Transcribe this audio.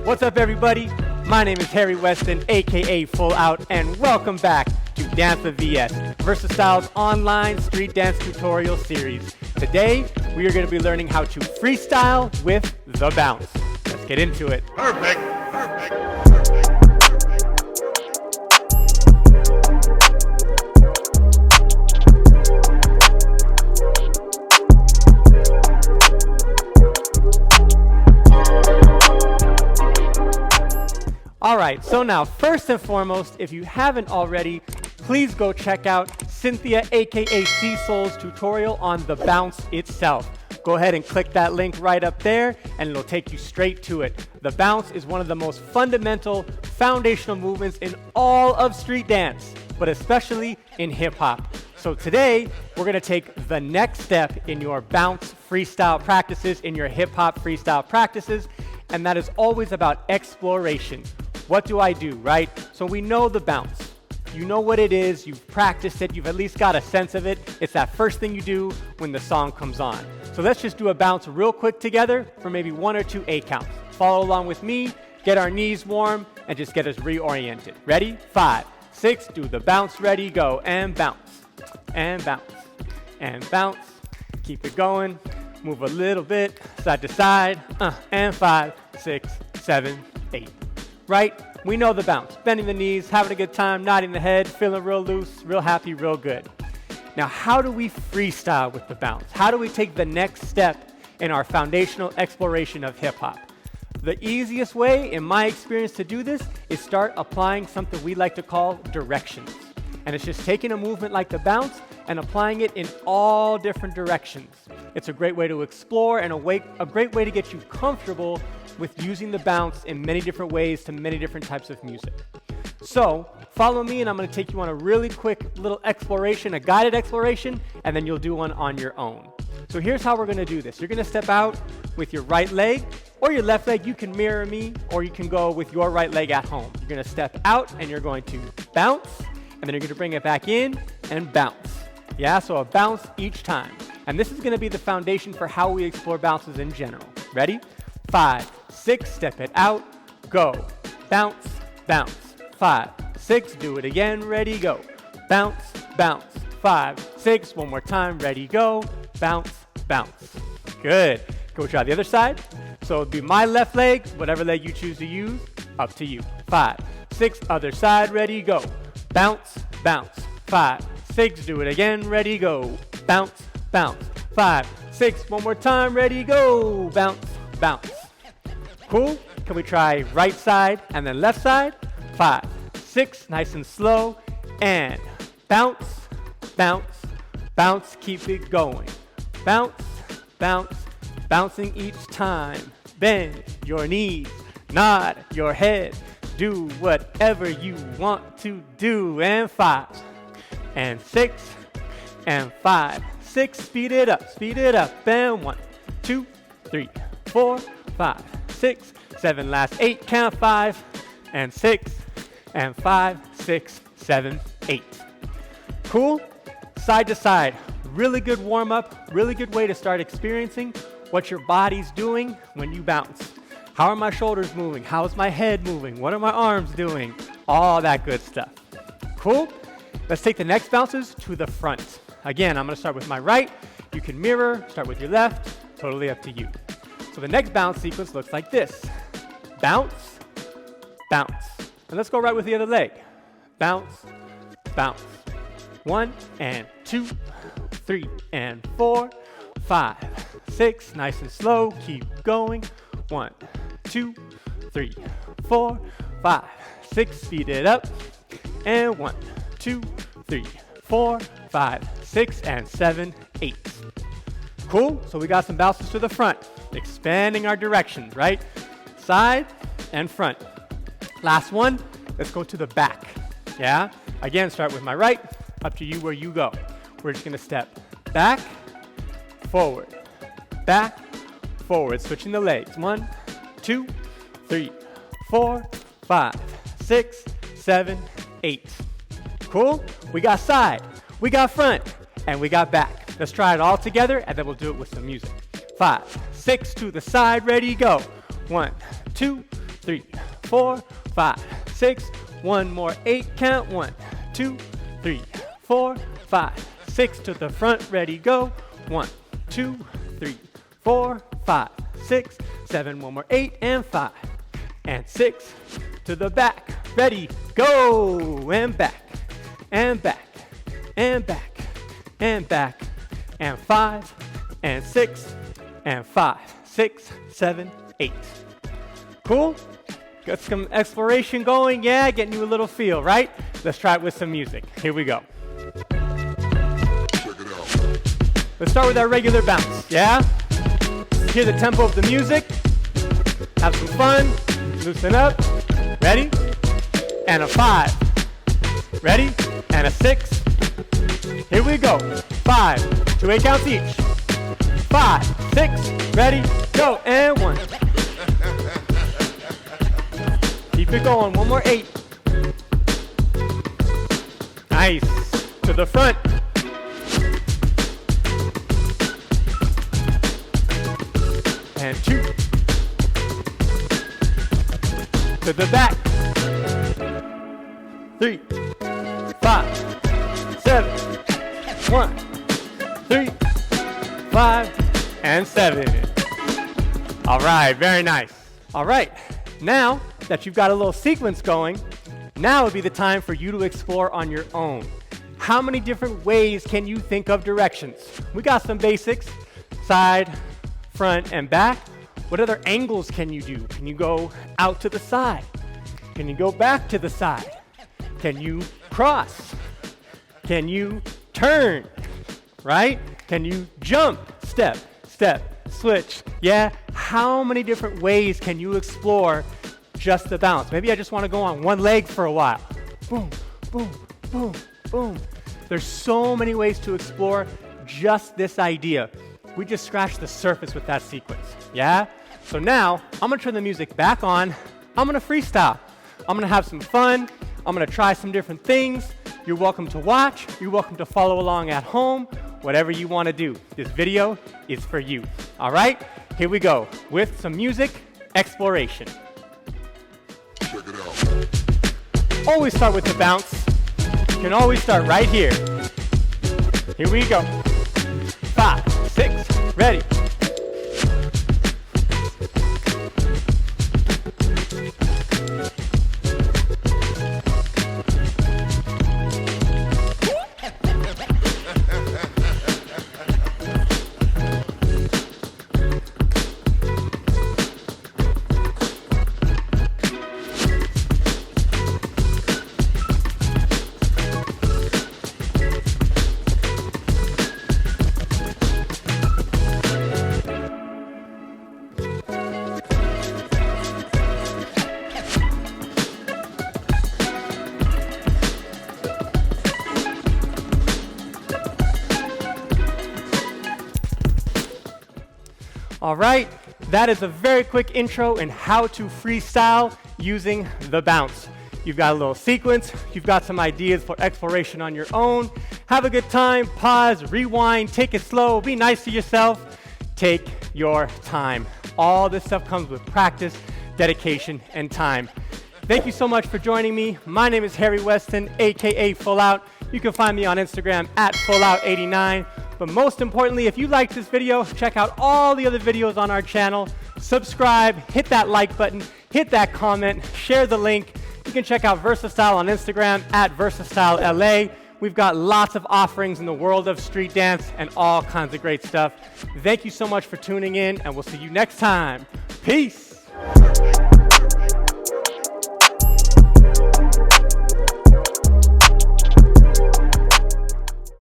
What's up, everybody? My name is Weston, aka Full Out, and welcome back to Dance with VS, Versastyle's online street dance tutorial series. Today, we are going to be learning how to freestyle with the bounce. Let's get into it. Perfect. Alright, so now, first and foremost, if you haven't already, please go check out Cynthia, aka C-Soul's tutorial on the bounce itself. Go ahead and click that link right up there, and it'll take you straight to it. The bounce is one of the most fundamental, foundational movements in all of street dance, but especially in hip-hop. So today, we're going to take the next step in your bounce freestyle practices, in your hip-hop freestyle practices, and that is always about exploration. What do I do, right? So we know the bounce. You know what it is, you've practiced it, you've at least got a sense of it. It's that first thing you do when the song comes on. So let's just do a bounce real quick together for maybe 1 or 2 8 counts. Follow along with me, get our knees warm, and just get us reoriented. Ready? 5, 6, do the bounce, ready, go, and bounce, and bounce, and bounce. Keep it going, move a little bit, side to side, and 5, 6, 7, 8. Right? We know the bounce. Bending the knees, having a good time, nodding the head, feeling real loose, real happy, real good. Now, how do we freestyle with the bounce? How do we take the next step in our foundational exploration of hip-hop? The easiest way, in my experience, to do this is start applying something we like to call directions. And it's just taking a movement like the bounce and applying it in all different directions. It's a great way to explore and a great way to get you comfortable with using the bounce in many different ways to many different types of music. So follow me, and I'm going to take you on a really quick little exploration, a guided exploration, and then you'll do one on your own. So here's how we're going to do this. You're going to step out with your right leg or your left leg. You can mirror me, or you can go with your right leg at home. You're going to step out and you're going to bounce, and then you're going to bring it back in and bounce. Yeah, so a bounce each time. And this is going to be the foundation for how we explore bounces in general. Ready? 5, 6, step it out, go. Bounce, bounce. 5, 6, do it again, ready, go. Bounce, bounce. 5, 6, one more time, ready, go. Bounce, bounce. Good. Go try the other side. So it'd be my left leg, whatever leg you choose to use, up to you. 5, 6, other side, ready, go. Bounce, bounce. 5, 6, do it again, ready, go. Bounce, bounce. 5, 6, one more time, ready, go. Bounce, bounce. Cool? Can we try right side and then left side? 5, 6, nice and slow, and bounce, bounce, bounce, keep it going. Bounce, bounce, bouncing each time. Bend your knees, nod your head, do whatever you want to do. And 5, and 6, and 5, 6, speed it up, and 1, 2, 3, 4, 5, 6, 7, last 8, count 5, and 6, and 5, 6, 7, 8. Cool? Side to side, really good warm up, really good way to start experiencing what your body's doing when you bounce. How are my shoulders moving? How is my head moving? What are my arms doing? All that good stuff. Cool? Let's take the next bounces to the front. Again, I'm going to start with my right. You can mirror, start with your left, totally up to you. So the next bounce sequence looks like this. Bounce, bounce. And let's go right with the other leg. Bounce, bounce. 1 and 2, 3 and 4, 5, 6. Nice and slow. Keep going. 1, 2, 3, 4, 5, 6. Speed it up. And 1, 2, 3, 4, 5, 6, and 7, 8. Cool? So we got some bounces to the front. Expanding our directions, right? Side and front. Last one, let's go to the back. Yeah? Again, start with my right, up to you where you go. We're just gonna step back, forward, switching the legs. 1, 2, 3, 4, 5, 6, 7, 8. Cool? We got side, we got front, and we got back. Let's try it all together, and then we'll do it with some music. 5, 6 to the side, ready, go. 1, 2, 3, 4, 5, 6. One more 8, count 1, 2, 3, 4, 5, 6 to the front, ready, go. 1, 2, 3, 4, 5, 6, 7, one more 8 and 5 and 6 to the back, ready, go, and back, and back, and back, and back, and 5 and 6 and 5, 6, 7, 8. Cool? Got some exploration going, yeah, getting you a little feel, right? Let's try it with some music. Here we go. Check it out. Let's start with our regular bounce, yeah? Hear the tempo of the music. Have some fun. Loosen up. Ready? And a 5. Ready? And a 6. Here we go. 5 to 8 counts each. 5, 6, ready, go, and 1. Keep it going, one more 8. Nice, to the front. And 2. To the back. 3, 5, 7, 1, 3, 5, and 7. All right, very nice. All right, now that you've got a little sequence going, now would be the time for you to explore on your own. How many different ways can you think of directions? We got some basics, side, front, and back. What other angles can you do? Can you go out to the side? Can you go back to the side? Can you cross? Can you turn, right? Can you jump, step, step, switch? Yeah, how many different ways can you explore just the bounce? Maybe I just want to go on one leg for a while. Boom, boom, boom, boom. There's so many ways to explore just this idea. We just scratched the surface with that sequence, yeah? So now, I'm gonna turn the music back on. I'm gonna freestyle. I'm gonna have some fun. I'm gonna try some different things. You're welcome to watch. You're welcome to follow along at home. Whatever you wanna do. This video is for you. All right, here we go with some music exploration. Check it out. Always start with the bounce. You can always start right here. Here we go. 5, 6, ready. All right, that is a very quick intro in how to freestyle using the bounce. You've got a little sequence, you've got some ideas for exploration on your own. Have a good time, pause, rewind, take it slow, be nice to yourself. Take your time. All this stuff comes with practice, dedication, and time. Thank you so much for joining me. My name is Harry Weston, aka Full Out. You can find me on Instagram at FullOut89. But most importantly, if you liked this video, check out all the other videos on our channel. Subscribe, hit that like button, hit that comment, share the link. You can check out VersaStyle on Instagram at VersaStyleLA. We've got lots of offerings in the world of street dance and all kinds of great stuff. Thank you so much for tuning in, and we'll see you next time. Peace.